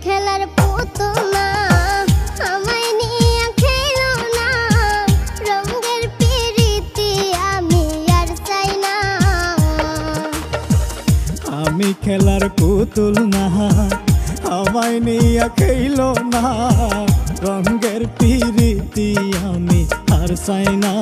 খেলার পুতুল না, আমায় নিয়ে খেলো না, রঙের পিরিতি আমি আর চাই না। আমি খেলার পুতুল না, আমায় নিয়ে খেলো না, রঙের পিরিতি আমি আর চাই না।